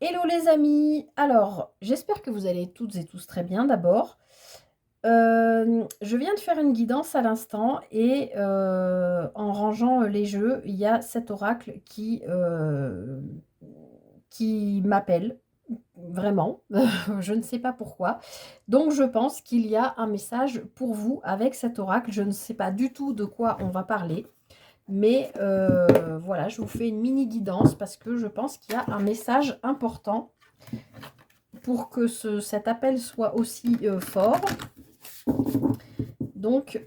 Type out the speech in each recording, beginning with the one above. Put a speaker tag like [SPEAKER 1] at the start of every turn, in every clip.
[SPEAKER 1] Hello les amis! Alors, j'espère que vous allez toutes et tous très bien d'abord. Je viens de faire une guidance à l'instant et en rangeant les jeux, il y a cet oracle qui m'appelle, vraiment. Je ne sais pas pourquoi. Donc je pense qu'il y a un message pour vous avec cet oracle. Je ne sais pas du tout de quoi on va parler. Mais voilà, je vous fais une mini guidance parce que je pense qu'il y a un message important pour que cet appel soit aussi fort. Donc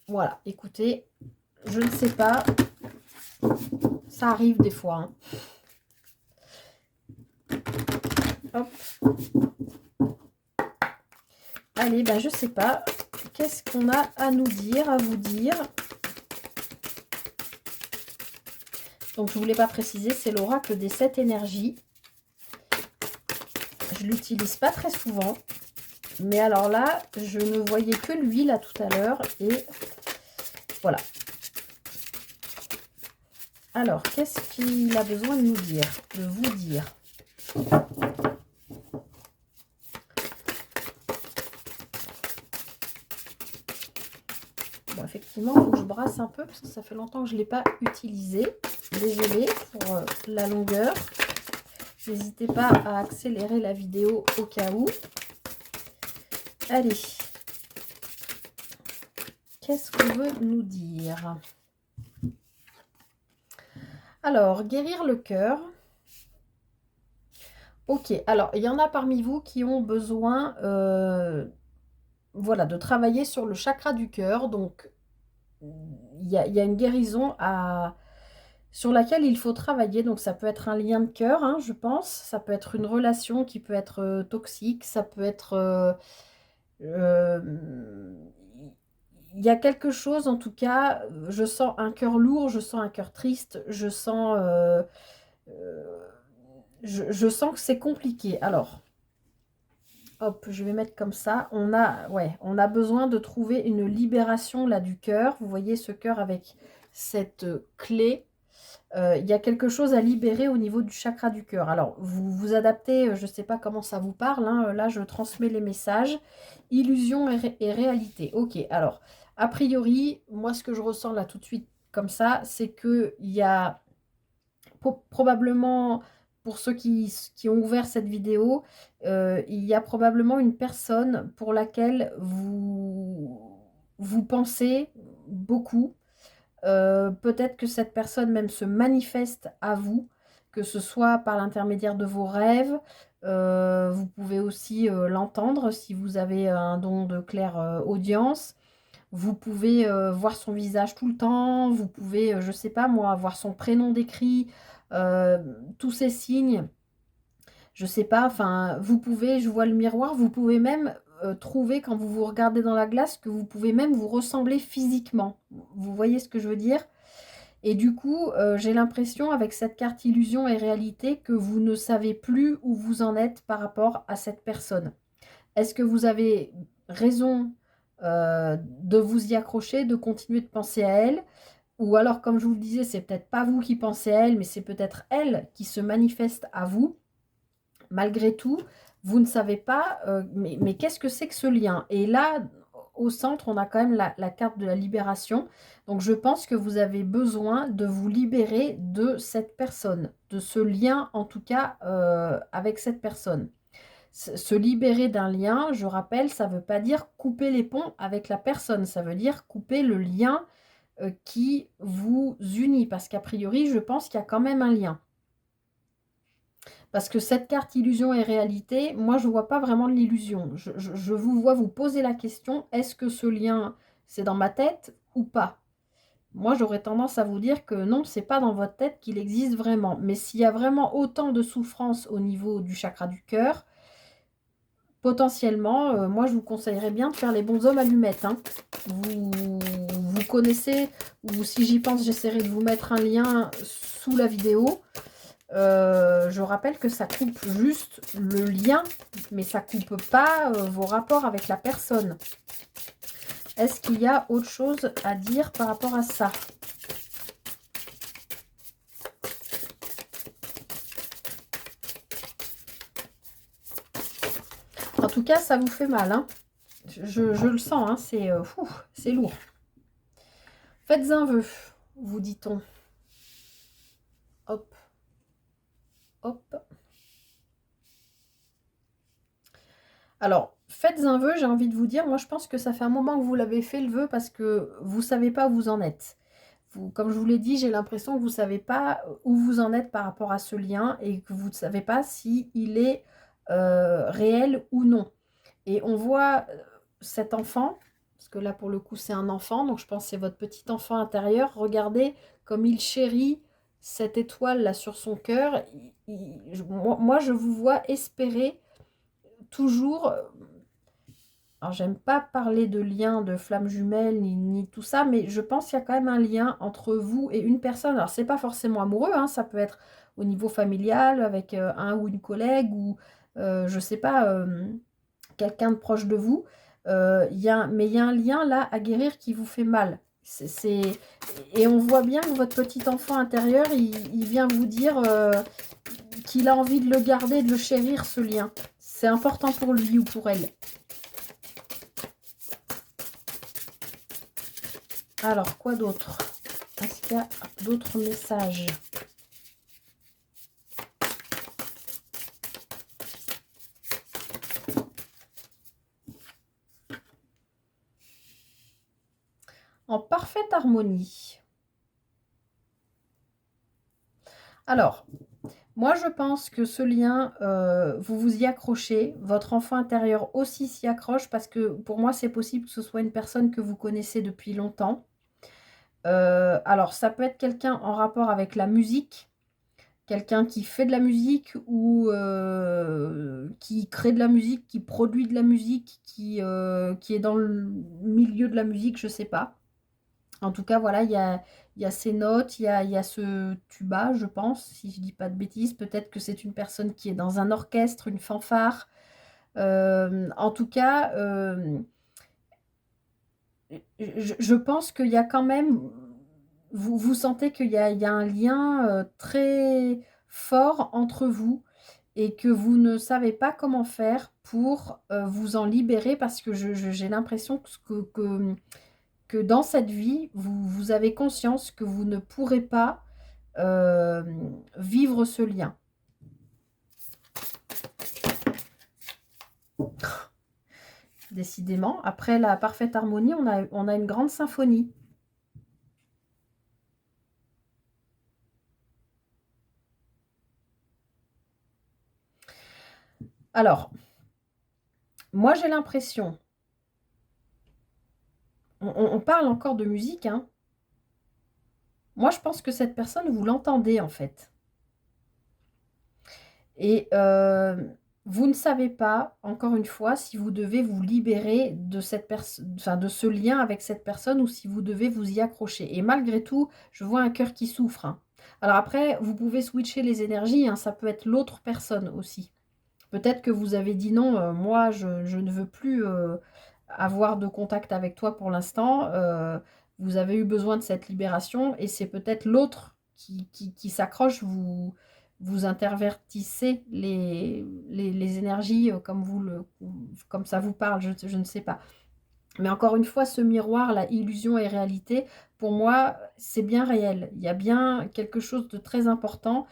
[SPEAKER 1] voilà, écoutez, je ne sais pas, ça arrive des fois, hein. Hop, allez, ben je sais pas, qu'est-ce qu'on a à nous dire, à vous dire. Donc je ne voulais pas préciser, c'est l'oracle des 7 énergies. Je l'utilise pas très souvent. Mais alors là, je ne voyais que lui là tout à l'heure. Et voilà. Alors, qu'est-ce qu'il a besoin de nous dire, de vous dire? Bon, effectivement, il faut que je brasse un peu parce que ça fait longtemps que je ne l'ai pas utilisé. Désolée pour la longueur. N'hésitez pas à accélérer la vidéo au cas où. Allez. Qu'est-ce qu'on veut nous dire? Alors, guérir le cœur. Ok, alors il y en a parmi vous qui ont besoin voilà, de travailler sur le chakra du cœur. Donc, il y a une guérison sur laquelle il faut travailler. Donc, ça peut être un lien de cœur, hein, je pense. Ça peut être une relation qui peut être toxique. Ça peut être... euh, il y a quelque chose, en tout cas, je sens un cœur lourd, je sens un cœur triste, euh, je sens que c'est compliqué. Alors, hop, je vais mettre comme ça. On a besoin de trouver une libération là du cœur. Vous voyez ce cœur avec cette clé. Il y a quelque chose à libérer au niveau du chakra du cœur. Alors, vous vous adaptez, je ne sais pas comment ça vous parle, hein. Là, je transmets les messages. Illusion et réalité. Ok, alors, a priori, moi, ce que je ressens là tout de suite comme ça, c'est qu'il y a probablement, pour ceux qui ont ouvert cette vidéo, il y a probablement une personne pour laquelle vous pensez beaucoup. Peut-être que cette personne même se manifeste à vous, que ce soit par l'intermédiaire de vos rêves. Vous pouvez aussi l'entendre si vous avez un don de claire audience. Vous pouvez voir son visage tout le temps. Vous pouvez, je ne sais pas moi, voir son prénom décrit. euh, tous ces signes. Je ne sais pas, enfin, vous pouvez, je vois le miroir, vous pouvez même trouver quand vous vous regardez dans la glace que vous pouvez même vous ressembler physiquement. Vous voyez ce que je veux dire? Et du coup, j'ai l'impression avec cette carte illusion et réalité que vous ne savez plus où vous en êtes par rapport à cette personne. Est-ce que vous avez raison de vous y accrocher, de continuer de penser à elle? Ou alors, comme je vous le disais, c'est peut-être pas vous qui pensez à elle, mais c'est peut-être elle qui se manifeste à vous. Malgré tout, vous ne savez pas, mais qu'est-ce que c'est que ce lien? Et là, au centre, on a quand même la carte de la libération. Donc, je pense que vous avez besoin de vous libérer de cette personne, de ce lien, en tout cas, avec cette personne. Se libérer d'un lien, je rappelle, ça ne veut pas dire couper les ponts avec la personne, ça veut dire couper le lien qui vous unit, parce qu'a priori, je pense qu'il y a quand même un lien. Parce que cette carte illusion et réalité, moi, je ne vois pas vraiment de l'illusion. Je vous vois vous poser la question, est-ce que ce lien, c'est dans ma tête ou pas? Moi, j'aurais tendance à vous dire que non, c'est pas dans votre tête qu'il existe vraiment. Mais s'il y a vraiment autant de souffrance au niveau du chakra du cœur, potentiellement, moi, je vous conseillerais bien de faire les bons hommes allumettes, hein. Vous connaissez, ou si j'y pense, j'essaierai de vous mettre un lien sous la vidéo. Je rappelle que ça coupe juste le lien, mais ça coupe pas vos rapports avec la personne. Est-ce qu'il y a autre chose à dire par rapport à ça? tout cas, ça vous fait mal, hein. Je le sens, hein, c'est lourd. Faites un vœu, vous dit-on. Hop, hop. Alors, faites un vœu, j'ai envie de vous dire. Moi, je pense que ça fait un moment que vous l'avez fait, le vœu, parce que vous ne savez pas où vous en êtes. Comme je vous l'ai dit, j'ai l'impression que vous ne savez pas où vous en êtes par rapport à ce lien et que vous ne savez pas si il est réel ou non. Et on voit cet enfant, parce que là, pour le coup, c'est un enfant, donc je pense que c'est votre petit enfant intérieur. Regardez comme il chérit cette étoile là sur son cœur. Moi, je vous vois espérer toujours. Alors, j'aime pas parler de lien de flamme jumelle ni tout ça, mais je pense qu'il y a quand même un lien entre vous et une personne. Alors, c'est pas forcément amoureux, hein, ça peut être au niveau familial avec un ou une collègue ou je sais pas, quelqu'un de proche de vous. Mais il y a un lien là à guérir qui vous fait mal. Et on voit bien que votre petit enfant intérieur, il vient vous dire qu'il a envie de le garder, de le chérir, ce lien. C'est important pour lui ou pour elle. Alors, quoi d'autre? Est-ce qu'il y a d'autres messages? En parfaite harmonie. Alors, moi, je pense que ce lien, vous vous y accrochez. Votre enfant intérieur aussi s'y accroche parce que pour moi, c'est possible que ce soit une personne que vous connaissez depuis longtemps. Alors, ça peut être quelqu'un en rapport avec la musique, quelqu'un qui fait de la musique ou qui crée de la musique, qui produit de la musique, qui est dans le milieu de la musique, je sais pas. En tout cas, voilà, il y a ces notes, il y a ce tuba, je pense, si je dis pas de bêtises. Peut-être que c'est une personne qui est dans un orchestre, une fanfare. En tout cas, je pense qu'il y a quand même, vous sentez il y a un lien très fort entre vous et que vous ne savez pas comment faire pour vous en libérer parce que j'ai l'impression que dans cette vie, vous avez conscience que vous ne pourrez pas euh, vivre ce lien. Décidément, après la parfaite harmonie, on a une grande symphonie. Alors, moi j'ai l'impression, on parle encore de musique, hein. Moi je pense que cette personne, vous l'entendez en fait. Et vous ne savez pas, encore une fois, si vous devez vous libérer de cette enfin, de ce lien avec cette personne ou si vous devez vous y accrocher. Et malgré tout, je vois un cœur qui souffre, hein. Alors après, vous pouvez switcher les énergies, hein, ça peut être l'autre personne aussi. Peut-être que vous avez dit non, moi je ne veux plus avoir de contact avec toi pour l'instant. Vous avez eu besoin de cette libération et c'est peut-être l'autre qui s'accroche. Vous intervertissez les énergies comme ça vous parle, je ne sais pas. Mais encore une fois, ce miroir, la illusion et réalité, pour moi, c'est bien réel. Il y a bien quelque chose de très important.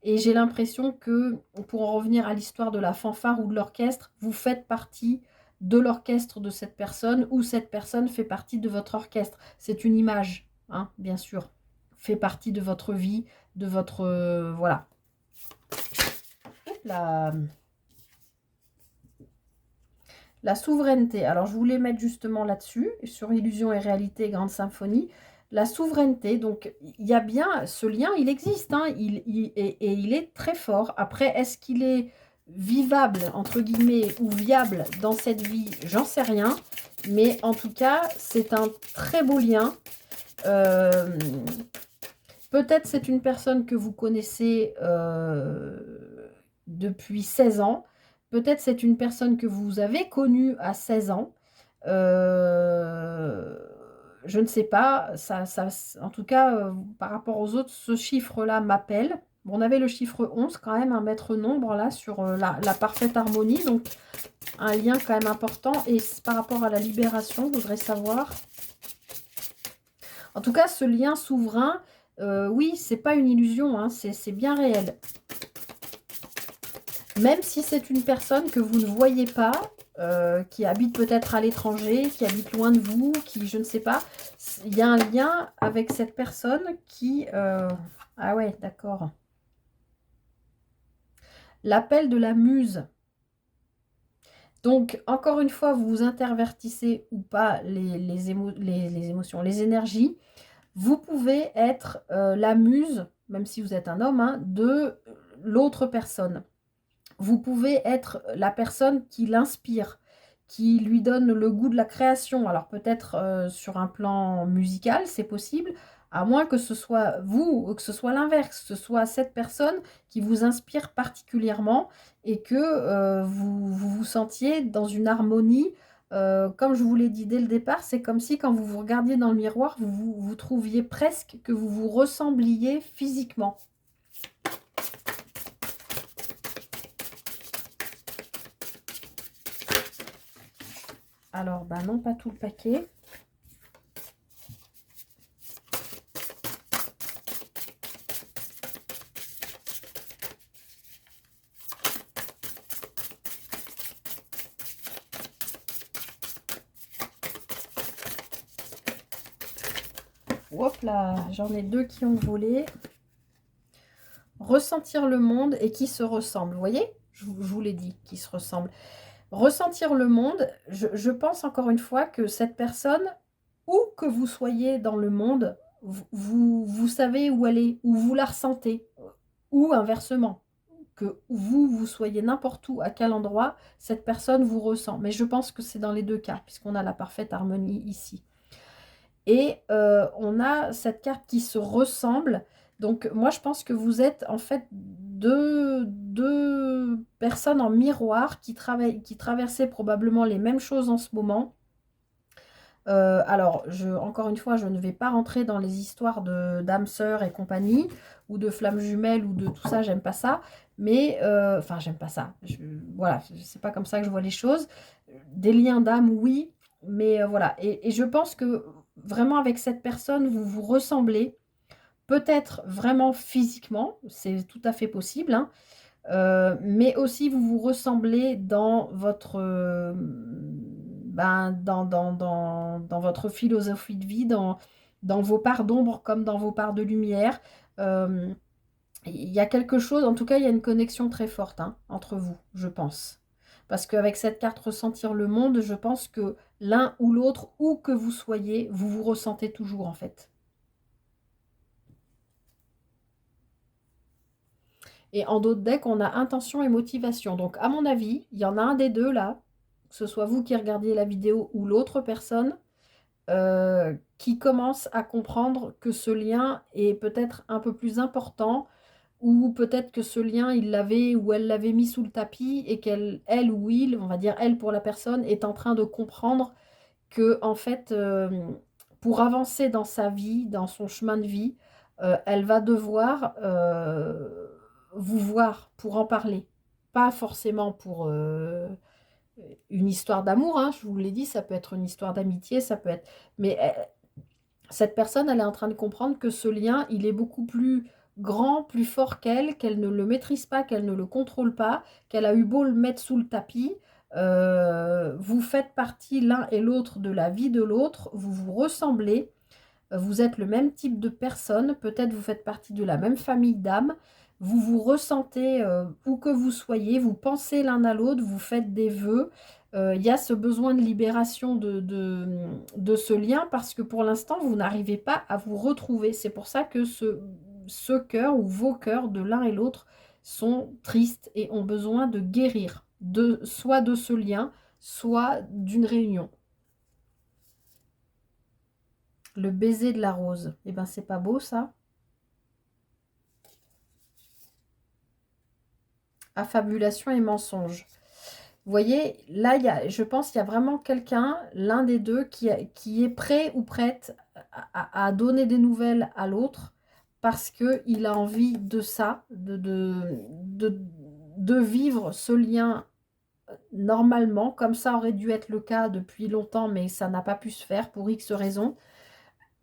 [SPEAKER 1] Et j'ai l'impression que, pour en revenir à l'histoire de la fanfare ou de l'orchestre, vous faites partie de l'orchestre de cette personne ou cette personne fait partie de votre orchestre. C'est une image, hein, bien sûr. Fait partie de votre vie, de votre... voilà. La, la souveraineté. Alors, je voulais mettre justement là-dessus, sur illusion et réalité, grande symphonie. La souveraineté, donc il y a bien ce lien, il existe, hein, et il est très fort. Après, est-ce qu'il est vivable, entre guillemets, ou viable dans cette vie? J'en sais rien. Mais en tout cas, c'est un très beau lien. Euh, Peut-être c'est une personne que vous connaissez depuis 16 ans. Peut-être c'est une personne que vous avez connue à 16 ans. Euh, je ne sais pas. En tout cas, par rapport aux autres, ce chiffre-là m'appelle. Bon, on avait le chiffre 11 quand même, un maître nombre là sur la parfaite harmonie. Donc, un lien quand même important. Et par rapport à la libération, je voudrais savoir. En tout cas, ce lien souverain, oui, c'est pas une illusion, hein, c'est bien réel. Même si c'est une personne que vous ne voyez pas, qui habite peut-être à l'étranger, qui habite loin de vous, qui, je ne sais pas, il y a un lien avec cette personne qui... Ah ouais, d'accord. L'appel de la muse. Donc, encore une fois, vous intervertissez ou pas les émotions, les énergies. Vous pouvez être la muse, même si vous êtes un homme, hein, de l'autre personne. Vous pouvez être la personne qui l'inspire, qui lui donne le goût de la création. Alors peut-être sur un plan musical, c'est possible, à moins que ce soit vous, ou que ce soit l'inverse, que ce soit cette personne qui vous inspire particulièrement et que vous sentiez dans une harmonie. Comme je vous l'ai dit dès le départ, c'est comme si quand vous vous regardiez dans le miroir, vous trouviez presque que vous vous ressembliez physiquement. Alors, bah non, pas tout le paquet. Hop là, j'en ai deux qui ont volé. Ressentir le monde et qui se ressemblent. Vous voyez, je vous l'ai dit, qui se ressemblent. Ressentir le monde, je pense encore une fois que cette personne, où que vous soyez dans le monde, vous savez où elle est, où vous la ressentez, ou inversement, que vous soyez n'importe où, à quel endroit, cette personne vous ressent. Mais je pense que c'est dans les deux cas, puisqu'on a la parfaite harmonie ici. Et on a cette carte qui se ressemble. Donc moi, je pense que vous êtes en fait deux personnes en miroir qui traversaient probablement les mêmes choses en ce moment. Alors, encore une fois, je ne vais pas rentrer dans les histoires de d'âmes sœurs et compagnie, ou de flammes jumelles, ou de tout ça, j'aime pas ça. Mais, enfin, j'aime pas ça. Voilà, c'est pas comme ça que je vois les choses. Des liens d'âme, oui, mais voilà. Et je pense que vraiment avec cette personne, vous vous ressemblez, peut-être vraiment physiquement, c'est tout à fait possible, hein, mais aussi vous vous ressemblez dans votre, dans votre philosophie de vie, dans vos parts d'ombre comme dans vos parts de lumière. Euh, il y a quelque chose, en tout cas, il y a une connexion très forte, hein, entre vous, je pense. Parce qu'avec cette carte ressentir le monde, je pense que l'un ou l'autre, où que vous soyez, vous vous ressentez toujours, en fait. Et en d'autres decks, on a intention et motivation. Donc, à mon avis, il y en a un des deux là, que ce soit vous qui regardiez la vidéo ou l'autre personne, qui commence à comprendre que ce lien est peut-être un peu plus important, ou peut-être que ce lien, il l'avait ou elle l'avait mis sous le tapis et elle ou il, on va dire elle pour la personne, est en train de comprendre que, en fait, pour avancer dans sa vie, dans son chemin de vie, elle va devoir vous voir pour en parler. Pas forcément pour une histoire d'amour, hein, je vous l'ai dit, ça peut être une histoire d'amitié, ça peut être... Mais cette personne, elle est en train de comprendre que ce lien, il est beaucoup plus grand, plus fort qu'elle, qu'elle ne le maîtrise pas, qu'elle ne le contrôle pas, qu'elle a eu beau le mettre sous le tapis. Vous faites partie l'un et l'autre de la vie de l'autre, vous vous ressemblez, vous êtes le même type de personne, peut-être vous faites partie de la même famille d'âmes, vous vous ressentez où que vous soyez, vous pensez l'un à l'autre, vous faites des vœux. Il y a ce besoin de libération de ce lien parce que pour l'instant, vous n'arrivez pas à vous retrouver. C'est pour ça que ce cœur ou vos cœurs de l'un et l'autre sont tristes et ont besoin de guérir, soit de ce lien, soit d'une réunion. Le baiser de la rose. Eh ben, c'est pas beau ça. Affabulation et mensonge. Vous voyez, là, je pense qu'il y a vraiment quelqu'un, l'un des deux, qui est prêt ou prête à donner des nouvelles à l'autre, parce qu'il a envie de ça, de vivre ce lien normalement, comme ça aurait dû être le cas depuis longtemps, mais ça n'a pas pu se faire pour X raisons.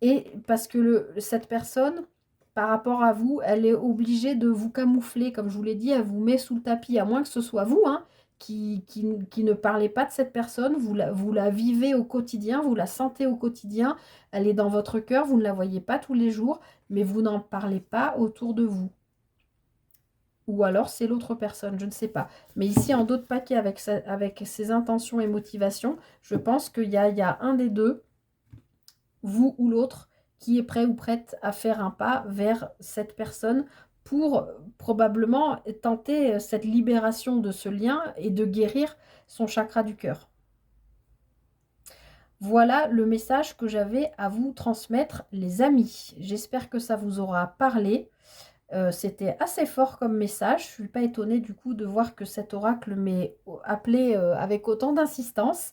[SPEAKER 1] Et parce que cette personne, par rapport à vous, elle est obligée de vous camoufler, comme je vous l'ai dit, elle vous met sous le tapis, à moins que ce soit vous, hein, qui ne parlez pas de cette personne, vous la vivez au quotidien, vous la sentez au quotidien, elle est dans votre cœur, vous ne la voyez pas tous les jours, mais vous n'en parlez pas autour de vous. Ou alors c'est l'autre personne, je ne sais pas. Mais ici, en dos de paquet, avec ses intentions et motivations, je pense qu'il y a un des deux, vous ou l'autre, qui est prêt ou prête à faire un pas vers cette personne pour probablement tenter cette libération de ce lien et de guérir son chakra du cœur. Voilà le message que j'avais à vous transmettre, les amis. J'espère que ça vous aura parlé. C'était assez fort comme message. Je ne suis pas étonnée du coup de voir que cet oracle m'est appelé avec autant d'insistance.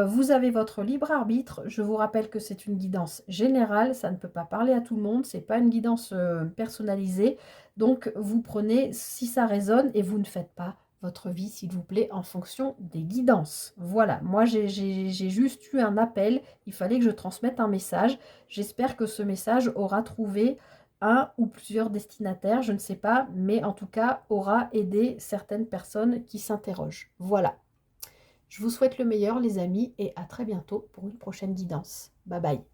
[SPEAKER 1] Vous avez votre libre arbitre. Je vous rappelle que c'est une guidance générale. Ça ne peut pas parler à tout le monde. Ce n'est pas une guidance personnalisée. Donc, vous prenez si ça résonne et vous ne faites pas votre vie, s'il vous plaît, en fonction des guidances. Voilà, moi, j'ai juste eu un appel. Il fallait que je transmette un message. J'espère que ce message aura trouvé un ou plusieurs destinataires, je ne sais pas, mais en tout cas, aura aidé certaines personnes qui s'interrogent. Voilà. Je vous souhaite le meilleur les amis et à très bientôt pour une prochaine guidance. Bye bye.